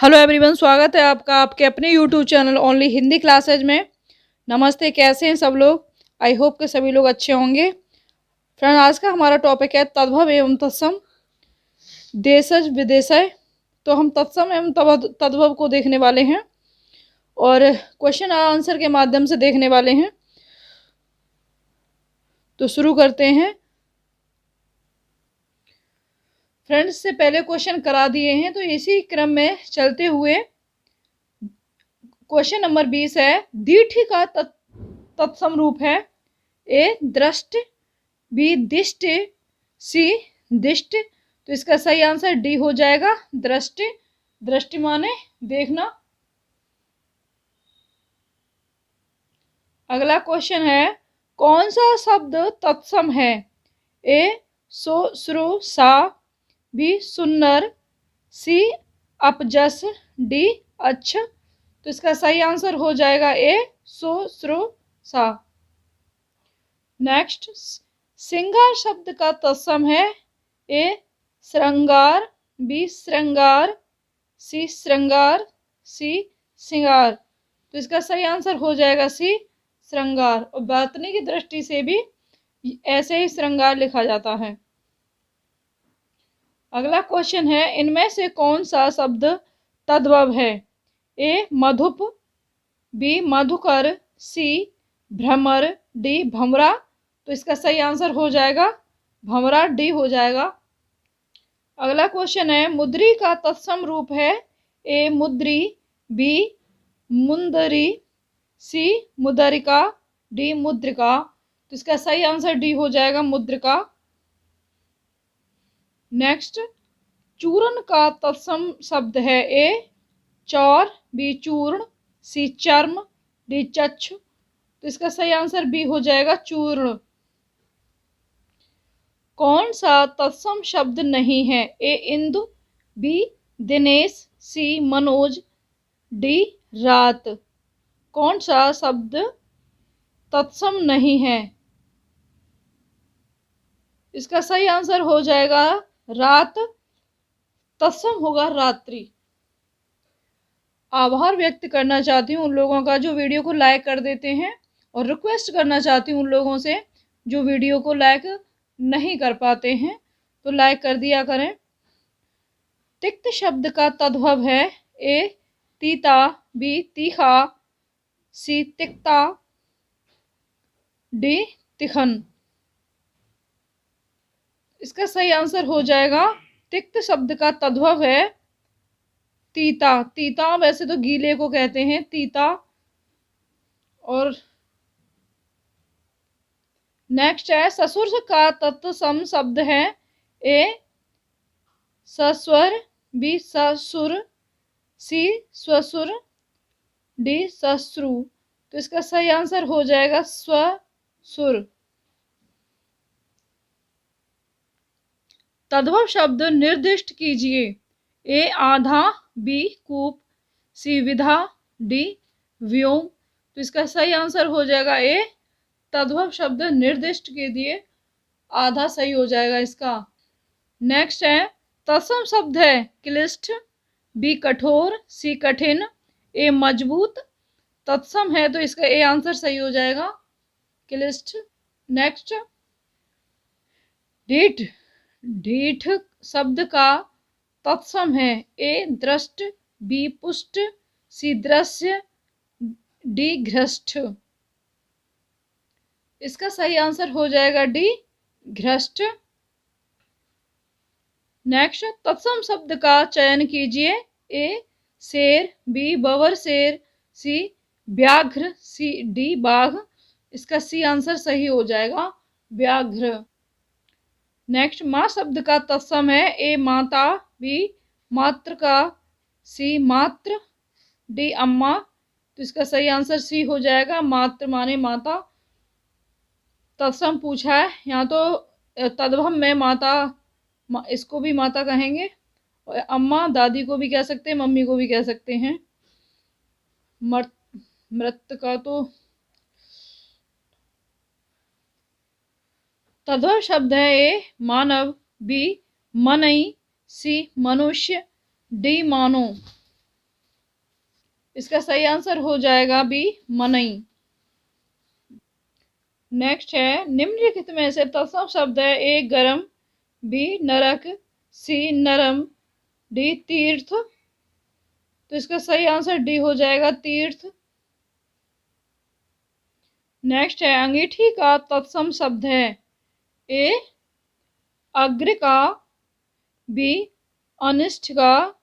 Hello everyone, स्वागत है आपका आपके अपने YouTube channel only Hindi classes में। नमस्ते, कैसे हैं सब लोग। आई होप कि सभी लोग अच्छे होंगे। फ्रेंड, आज का हमारा टॉपिक है तद्भव एवं तत्सम, देशज विदेशय। तो हम तत्सम एवं तद्भव को देखने वाले हैं और क्वेश्चन आंसर के माध्यम से देखने वाले हैं। तो शुरू करते हैं। फ्रेंड्स, से पहले क्वेश्चन करा दिए हैं, तो इसी क्रम में चलते हुए क्वेश्चन नंबर 20 है। दीर्घ का तत्सम रूप है ए दृष्ट, बी दिष्ट, सी दिष्ट। तो इसका सही आंसर डी हो जाएगा, दृष्टि। दृष्टि माने देखना। अगला क्वेश्चन है, कौन सा शब्द तत्सम है? ए सो श्रु सा, बी सुन्नर, सी अपजस, डी अच्छ। तो इसका सही आंसर हो जाएगा ए सो श्रु सा। नेक्स्ट, श्रृंगार शब्द का तत्सम है ए श्रृंगार, बी श्रृंगार, सी श्रृंगार, सी श्रृंगार। तो इसका सही आंसर हो जाएगा सी श्रृंगार। और बातनी की दृष्टि से भी ऐसे ही श्रृंगार लिखा जाता है। अगला क्वेश्चन है, इनमें से कौन सा शब्द तद्भव है? ए मधुप, बी मधुकर, सी भ्रमर, डी भमरा। तो इसका सही आंसर हो जाएगा भमरा, डी हो जाएगा। अगला क्वेश्चन है, मुद्री का तत्सम रूप है ए मुद्री, बी मुंदरी, सी मुदरिका, डी मुद्रिका। तो इसका सही आंसर डी हो जाएगा, मुद्रिका। नेक्स्ट, चूर्ण का तत्सम शब्द है ए चौर, बी चूर्ण, सी चर्म, डी चच्छ। तो इसका सही आंसर बी हो जाएगा, चूर्ण। कौन सा तत्सम शब्द नहीं है? ए इंदु, बी दिनेश, सी मनोज, डी रात। कौन सा शब्द तत्सम नहीं है? इसका सही आंसर हो जाएगा रात। तत्सम होगा रात्रि। आभार व्यक्त करना चाहती हूँ उन लोगों का जो वीडियो को लाइक कर देते हैं, और रिक्वेस्ट करना चाहती हूँ उन लोगों से जो वीडियो को लाइक नहीं कर पाते हैं, तो लाइक कर दिया करें। तिक्त शब्द का तद्भव है ए तीता, बी तीखा, सी तिक्ता, डी तिखन। इसका सही आंसर हो जाएगा, तिक्त शब्द का तद्भव है तीता। तीता वैसे तो गीले को कहते हैं तीता। और नेक्स्ट है, ससुर का तत्सम शब्द है ए सस्वर, बी ससुर, सी स्वसुर, डी ससुरु। तो इसका सही आंसर हो जाएगा स्वसुर। तद्भव शब्द निर्दिष्ट कीजिए। ए आधा, बी कूप, सी विधा, डी व्योम। तो इसका सही आंसर हो जाएगा ए तद्भव शब्द निर्दिष्ट कीजिए, आधा सही हो जाएगा इसका। नेक्स्ट है, तत्सम शब्द है क्लिष्ट, बी कठोर, सी कठिन, ए मजबूत। तत्सम है तो इसका ए आंसर सही हो जाएगा, क्लिष्ट। नेक्स्ट, ढीठ। ढीठ शब्द का तत्सम है ए दृष्ट, बी पुष्ट, सी दृश्य, डी घृष्ट। इसका सही आंसर हो जाएगा डी घृष्ट। नेक्स्ट, तत्सम शब्द का चयन कीजिए। ए शेर, बी बवर शेर, सी व्याघ्र, सी डी बाघ। इसका सी आंसर सही हो जाएगा, व्याघ्र। नेक्स्ट, माँ शब्द का तत्सम है ए माता, बी मातृका, सी मात्र, डी अम्मा। तो इसका सही आंसर सी हो जाएगा, मात्र माने माता। तत्सम पूछा है यहाँ, तो तद्भव में माता, इसको भी माता कहेंगे, और अम्मा दादी को भी कह सकते हैं, मम्मी को भी कह सकते हैं। मृत का तो तद्भव शब्द है ए मानव, बी मनई, सी मनुष्य, डी मानो। इसका सही आंसर हो जाएगा बी मनई। नेक्स्ट है निम्नलिखित में से तत्सम शब्द है, ए गरम, बी नरक, सी नरम, डी तीर्थ। तो इसका सही आंसर डी हो जाएगा तीर्थ। नेक्स्ट है अंगीठी का तत्सम शब्द है, ए अग्र का, बी अनिष्ठ का,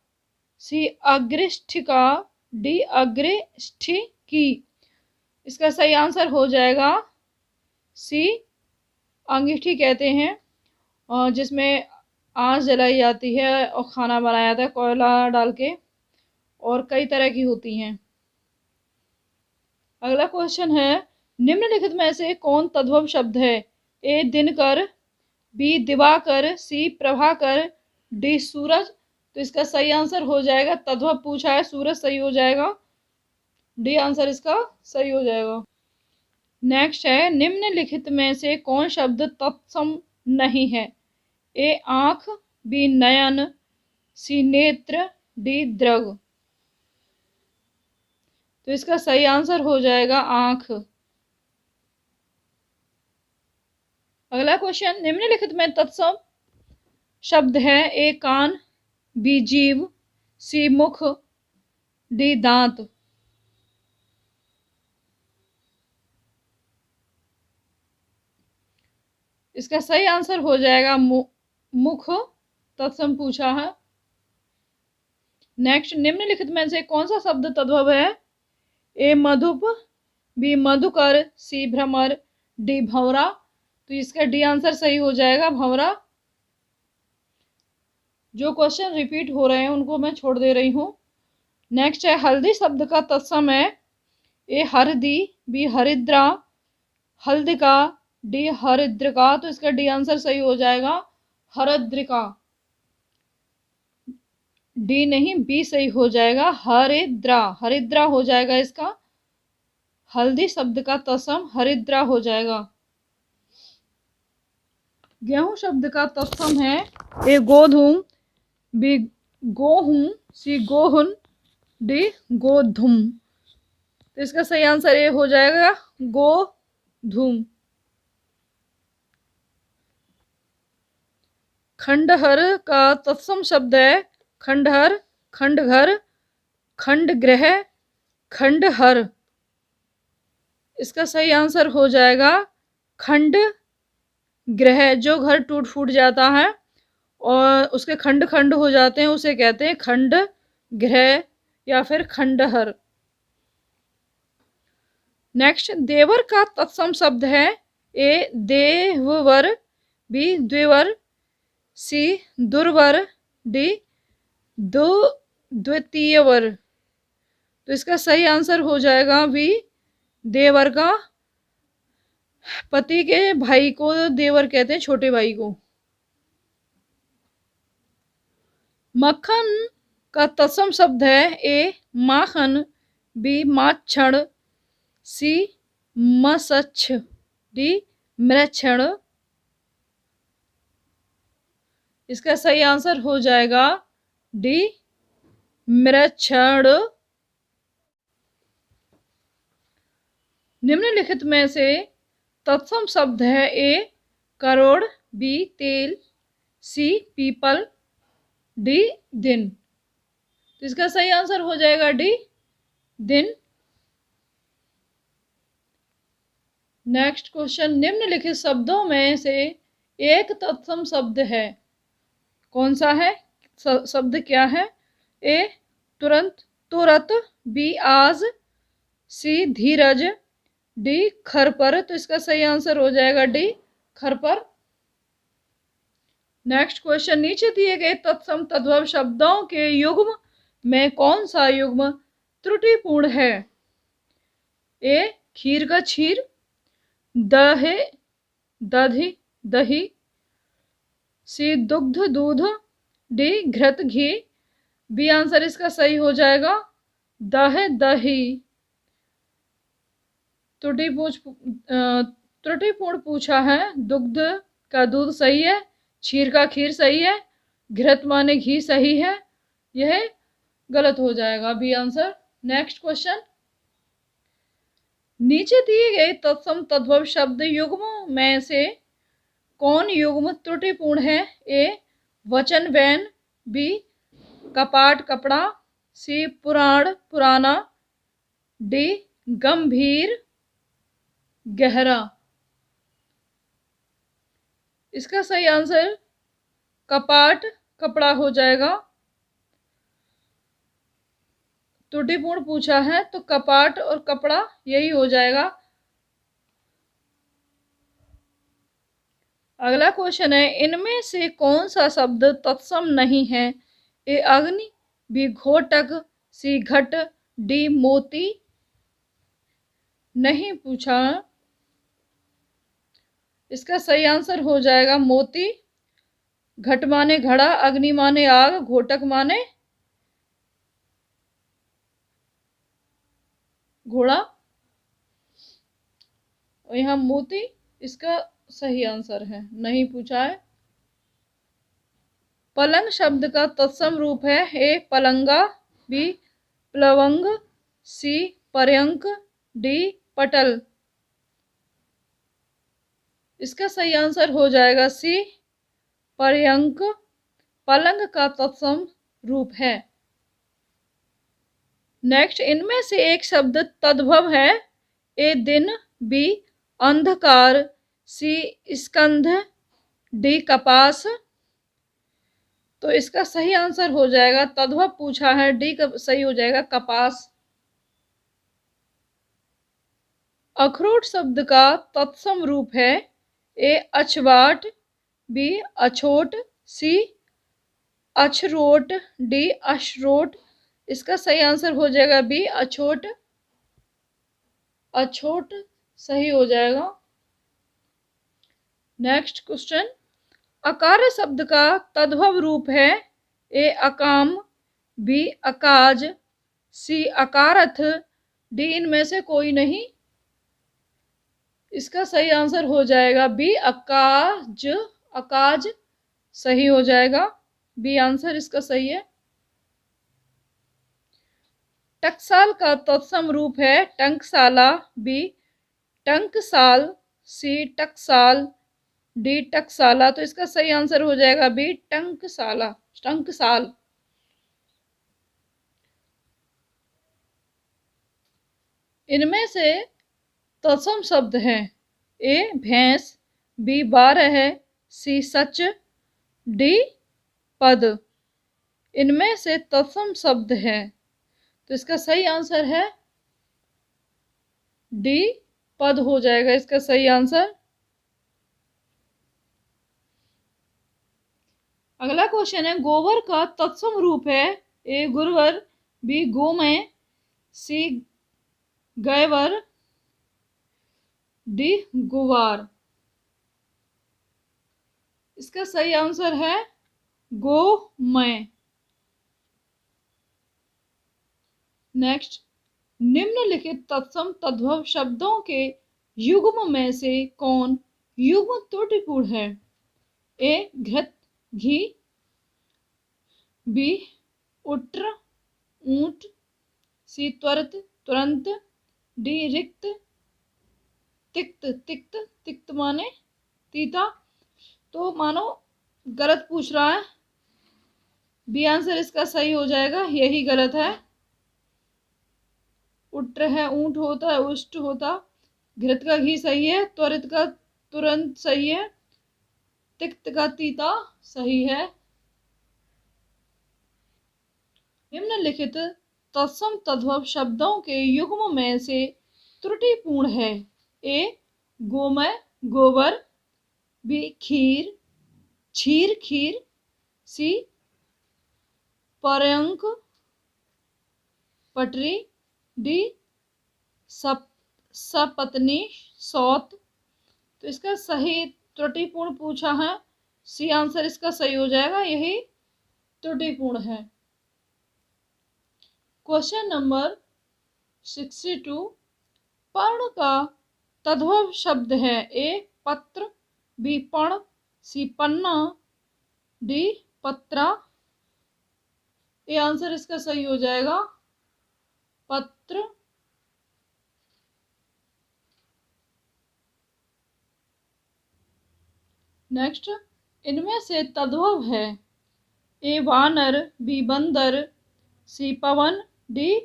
सी अग्रिष्ठ का, डी अग्रिष्ठ की। इसका सही आंसर हो जाएगा सी अंगीठी कहते हैं, और जिसमें आंच जलाई जाती है और खाना बनाया जाता है कोयला डाल के, और कई तरह की होती हैं। अगला क्वेश्चन है निम्नलिखित में से कौन तद्भव शब्द है, ए दिनकर, बी दिवाकर, सी प्रभाकर, डी सूरज। तो इसका सही आंसर हो जाएगा, तद्भव पूछा है, सूरज सही हो जाएगा, डी आंसर इसका सही हो जाएगा। नेक्स्ट है निम्नलिखित में से कौन शब्द तत्सम नहीं है, ए आंख, बी नयन, सी नेत्र, डी दृग। तो इसका सही आंसर हो जाएगा आंख। अगला क्वेश्चन निम्नलिखित में तत्सम शब्द है, ए कान, बी जीभ, सी मुख, डी दांत। इसका सही आंसर हो जाएगा मुख, तत्सम पूछा है। नेक्स्ट निम्नलिखित में से कौन सा शब्द तद्भव है, ए मधुप, बी मधुकर, सी भ्रमर, डी भंवरा। तो इसका डी आंसर सही हो जाएगा भंवरा। जो क्वेश्चन रिपीट हो रहे हैं उनको मैं छोड़ दे रही हूँ। नेक्स्ट है हल्दी शब्द का तत्सम है, ए हरदी, बी हरिद्रा, हल्दिका, डी हरिद्रिका। तो इसका डी आंसर सही हो जाएगा हरिद्रिका। डी नहीं बी सही हो जाएगा हरिद्रा, हरिद्रा हो जाएगा इसका। हल्दी शब्द का तत्सम हरिद्रा हो जाएगा। गेहूं शब्द का तत्सम है, ए गोधूम, बी गोहूं, सी गोहुन, डी गोधुम। तो इसका सही आंसर ए हो जाएगा गोधूम। खंडहर का तत्सम शब्द है, खंडहर, खंडघर, खंडगृह, खंडहर। इसका सही आंसर हो जाएगा खंड गृह। जो घर टूट फूट जाता है और उसके खंड खंड हो जाते हैं उसे कहते हैं खंड गृह या फिर खंडहर। नेक्स्ट देवर का तत्सम शब्द है, ए देववर, बी द्विवर, सी दुर्वर, डी द्वितीयवर। तो इसका सही आंसर हो जाएगा बी देवर का। पति के भाई को देवर कहते हैं, छोटे भाई को। मक्खन का तत्सम शब्द है, ए माखन, बी माक्षण, सी मसच्छ, डी मृक्षण। इसका सही आंसर हो जाएगा डी मृक्षण। निम्नलिखित में से तत्सम शब्द है, ए करोड़, बी तेल, सी पीपल, डी दिन। तो इसका सही आंसर हो जाएगा डी दिन। नेक्स्ट क्वेश्चन निम्नलिखित शब्दों में से एक तत्सम शब्द है, कौन सा है, शब्द क्या है, ए तुरंत, तुरत, बी आज, सी धीरज, डी खरपर। तो इसका सही आंसर हो जाएगा डी खरपर। नेक्स्ट क्वेश्चन नीचे दिए गए तत्सम तद्भव शब्दों के युग्म में कौन सा युग्म त्रुटिपूर्ण है, ए खीर का क्षीर, दहे दधि दही, सी दुग्ध दूध, डी घृत घी। बी आंसर इसका सही हो जाएगा दहे दही। त्रुटिपूर्ण पूछा है, दुग्ध का दूध सही है, क्षीर का खीर सही है, घृत माने घी सही है, यह गलत हो जाएगा बी आंसर। नेक्स्ट क्वेश्चन, नीचे दिए गए तत्सम तद्भव शब्द युग्म में से कौन युग्म त्रुटिपूर्ण है? ए वचन वैन, बी कपाट कपड़ा, सी पुराण पुराना, डी गंभीर गहरा। इसका सही आंसर कपाट कपड़ा हो जाएगा। त्रुटिपूर्ण पूछा है तो कपाट और कपड़ा यही हो जाएगा। अगला क्वेश्चन है, इनमें से कौन सा शब्द तत्सम नहीं है? ए अग्नि, बी घोटक, सी घट, डी मोती। नहीं पूछा, इसका सही आंसर हो जाएगा मोती। घट माने घड़ा, अग्नि माने आग, घोटक माने घोड़ा, और यहाँ मोती इसका सही आंसर है, नहीं पूछा है। पलंग शब्द का तत्सम रूप है? ए पलंगा, बी प्लवंग, सी पर्यंक, डी पटल। इसका सही आंसर हो जाएगा सी पर्यंक, पलंग का तत्सम रूप है। नेक्स्ट, इनमें से एक शब्द तद्भव है? ए दिन, बी अंधकार, सी स्कंध, डी कपास। तो इसका सही आंसर हो जाएगा, तद्भव पूछा है, डी का सही हो जाएगा कपास। अखरोट शब्द का तत्सम रूप है? ए अछवाट, बी अछोट, सी अछरोट, डी अशरोट। इसका सही आंसर हो जाएगा बी अछोट, अछोट सही हो जाएगा। नेक्स्ट क्वेश्चन, अकार शब्द का तद्भव रूप है? ए अकाम, बी अकाज, सी अकारथ, डी इनमें से कोई नहीं। इसका सही आंसर हो जाएगा बी अकाज, अकाज सही हो जाएगा, बी आंसर इसका सही है। टकसाल का तत्सम रूप है? टंकसाला, बी टंकसाल, सी टकसाल, डी टकसाला। तो इसका सही आंसर हो जाएगा बी टंकसाला, टंकसाल। इनमें से तत्सम शब्द हैं? ए भैंस, बी 12 है, सी सच, डी पद। इनमें से तत्सम शब्द है तो इसका सही आंसर है डी पद हो जाएगा इसका सही आंसर। अगला क्वेश्चन है, गोबर का तत्सम रूप है? ए गुरवर, बी गोमय, सी गयवर, डी गुवार। इसका सही आंसर है गोमय। नेक्स्ट, निम्नलिखित तत्सम तद्भव शब्दों के युग्म में से कौन युग्म त्रुटिपूर्ण है? ए घृत घी, बी उट्र ऊंट, सी त्वरित तुरंत, डी रिक्त तिक्त, तिक्त तिक्त माने तीता। तो मानो गलत पूछ रहा है, बी आंसर इसका सही हो जाएगा, यही गलत है। उट्र है ऊंट होता है, उष्ट होता, घृत का घी सही है, त्वरित का तुरंत सही है, तिक्त का तीता सही है। निम्नलिखित तत्सम तद्भव शब्दों के युग्म में से त्रुटिपूर्ण है? ए गोमय गोबर, बी खीर क्षीर खीर, सी पर्यंक पटरी, डी सपत्नी सौत। तो इसका सही त्रुटिपूर्ण पूछा है, सी आंसर इसका सही हो जाएगा, यही त्रुटिपूर्ण है। क्वेश्चन नंबर 62, पर्ण का तद्भव शब्द है? ए पत्र, बी पण, सी पन्ना, डी पत्रा। ये आंसर इसका सही हो जाएगा पत्र, नेक्स्ट, इनमें से तद्भव है ए वानर, बी बंदर, सी पवन, डी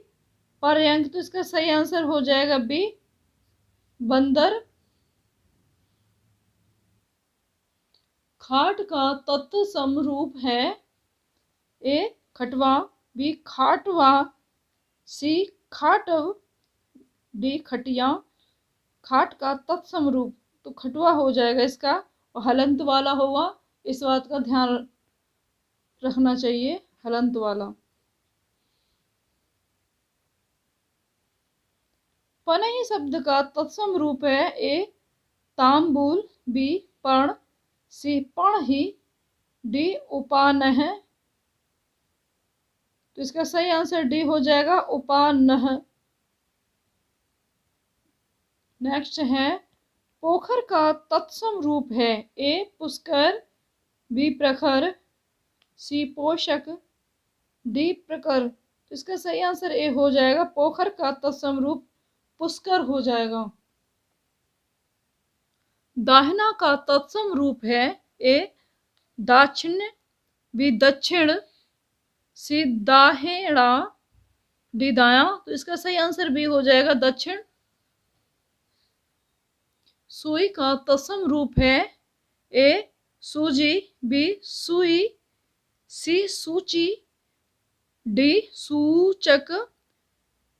पर्यंक। तो इसका सही आंसर हो जाएगा बी बंदर। खाट का तत्व समरूप है ए खटवा, बी खाटवा, सी खाटव, डी खटिया। खाट का तत्समरूप तो खटवा हो जाएगा इसका, और हलंत वाला होगा, इस बात का ध्यान रखना चाहिए, हलंत वाला। पनही शब्द का तत्सम रूप है ए तांबूल, बी पर्ण, सी पणहि, डी उपानह। तो इसका सही आंसर डी हो जाएगा उपानह। नेक्स्ट है पोखर का तत्सम रूप है ए पुष्कर, बी प्रखर, सी पोषक, डी प्रकर। तो इसका सही आंसर ए हो जाएगा पोखर का तत्सम रूप पुष्कर हो जाएगा। दाहिना का तत्सम रूप है ए दाक्षिण्य, बी दक्षिण, सी दाहिना, डी दाया। तो इसका सही आंसर बी हो जाएगा दक्षिण। सुई का तत्सम रूप है ए सूजी, बी सुई, सी सूची, डी सूचक।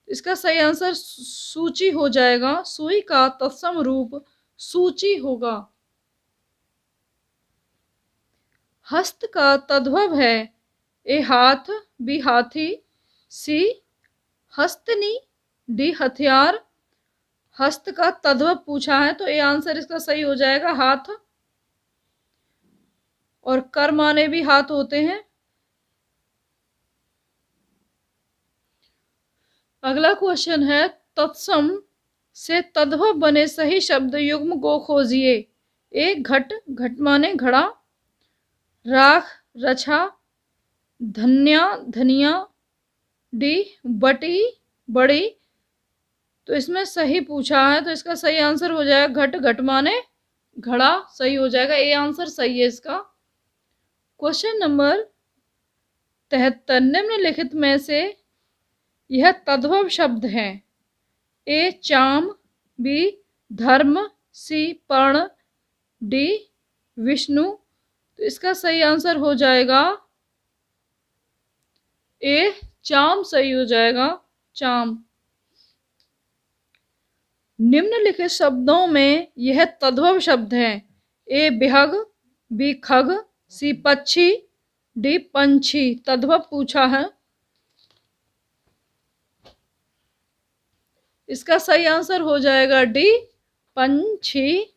इसका सही आंसर सूची हो जाएगा। सुई का तत्सम रूप सूची होगा। हस्त का तद्भव है ए हाथ, बी हाथी, सी हस्तनी, डी हथियार। हस्त का तद्भव पूछा है तो ए आंसर इसका सही हो जाएगा हाथ, और कर माने भी हाथ होते हैं। अगला क्वेश्चन है तत्सम से तद्भव बने सही शब्द युग्म को खोजिए। ए घट, घट माने घड़ा, राख, रछा, धन्या, धनिया, डी बटी, बड़ी। तो इसमें सही पूछा है तो इसका सही आंसर हो जाएगा घट, घट माने घड़ा, सही हो जाएगा, ए आंसर सही है इसका। क्वेश्चन नंबर 73, निम्नलिखित में से यह तद्भव शब्द है ए चाम, बी धर्म, सी पर्ण, डी विष्णु। तो इसका सही आंसर हो जाएगा ए चाम, सही हो जाएगा चाम। निम्नलिखित शब्दों में यह तद्भव शब्द है ए बिहग, बी खग, सी पक्षी, डी पंछी। तद्भव पूछा है, इसका सही आंसर हो जाएगा डी पंछी।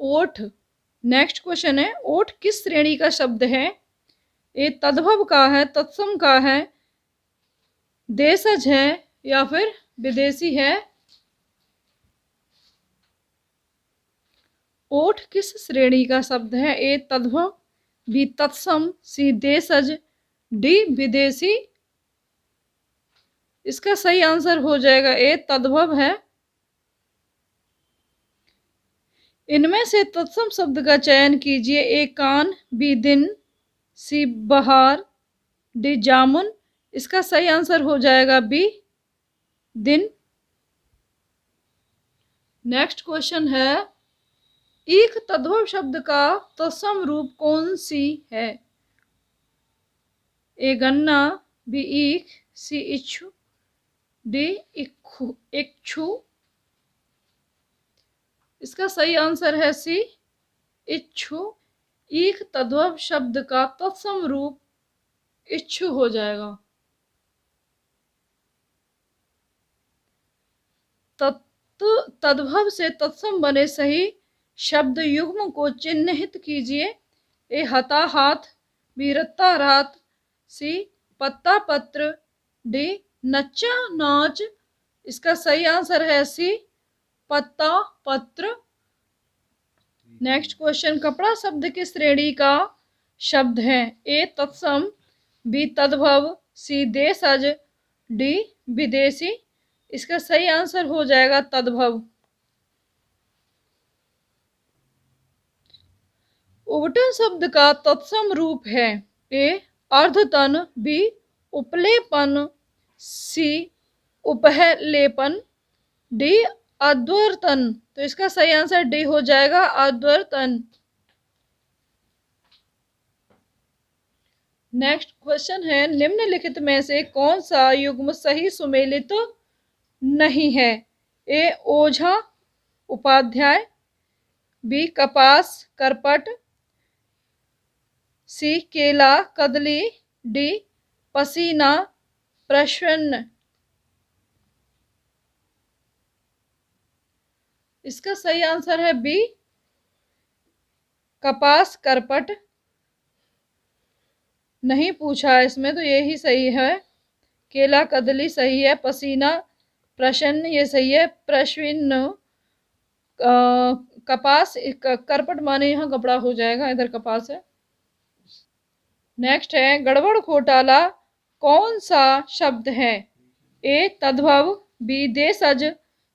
ओठ, नेक्स्ट क्वेश्चन है ओठ किस श्रेणी का शब्द है ए तद्भव का है, तत्सम का है, देशज है, या फिर विदेशी है। ओठ किस श्रेणी का शब्द है ए तद्भव, बी तत्सम, सी देशज, डी विदेशी। इसका सही आंसर हो जाएगा ए तद्भव है। इनमें से तत्सम शब्द का चयन कीजिए ए कान, बी दिन, सी बहार, डी जामुन। इसका सही आंसर हो जाएगा बी दिन। नेक्स्ट क्वेश्चन है ईख तद्भव शब्द का तत्सम रूप कौन सी है ए गन्ना, बी ईख, सी इच्छु, डी इच्छु। इसका सही आंसर है सी इच्छु। ईख तद्भव शब्द का तत्सम रूप इच्छु हो जाएगा। तद्भव से तत्सम बने सही शब्द युग्म को चिन्हित कीजिए ए हता हाथ, बी रत्ता रात, सी पत्ता पत्र, डी नच्चा नाच। इसका सही आंसर है सी पत्ता पत्र। नेक्स्ट क्वेश्चन कपड़ा शब्द किस श्रेणी का शब्द है ए तत्सम, बी तद्भव, सी देशज, डी विदेशी। इसका सही आंसर हो जाएगा तद्भव। उबटन शब्द का तत्सम रूप है ए अर्धतन, बी उपलेपन, सी उपहलेपन, डी अद्वर्तन। तो इसका सही आंसर डी हो जाएगा अद्वर्तन। नेक्स्ट क्वेश्चन है निम्नलिखित में से कौन सा युग्म सही सुमेलित नहीं है? ए ओझा उपाध्याय, बी कपास करपट, सी केला कदली, डी पसीना प्रश्न। इसका सही आंसर है बी कपास करपट। नहीं पूछा है इसमें, तो यही सही है। केला कदली सही है, पसीना प्रश्न ये सही है, प्रश्न कपास करपट माने यहाँ कपड़ा हो जाएगा, इधर कपास है। नेक्स्ट है गड़बड़ घोटाला कौन सा शब्द है? ए तद्भव, बी देशज,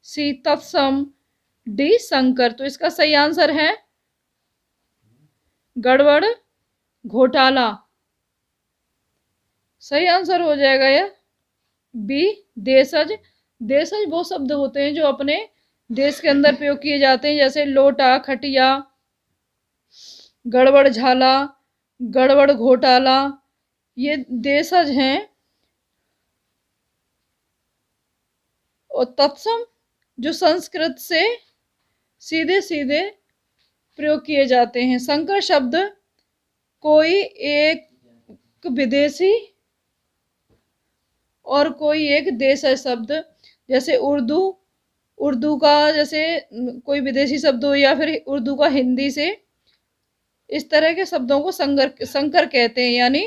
सी तत्सम, डी संकर। तो इसका सही आंसर है गड़बड़ घोटाला। सही आंसर हो जाएगा यह बी देशज। देशज वो शब्द होते हैं जो अपने देश के अंदर प्रयोग किए जाते हैं, जैसे लोटा, खटिया, गड़बड़ झाला, गड़बड़ घोटाला, ये देशज हैं। और तत्सम जो संस्कृत से सीधे सीधे प्रयोग किए जाते हैं। संकर शब्द कोई एक विदेशी और कोई एक देशज शब्द, जैसे उर्दू का जैसे कोई विदेशी शब्द हो, या फिर उर्दू का हिंदी से, इस तरह के शब्दों को संकर कहते हैं, यानी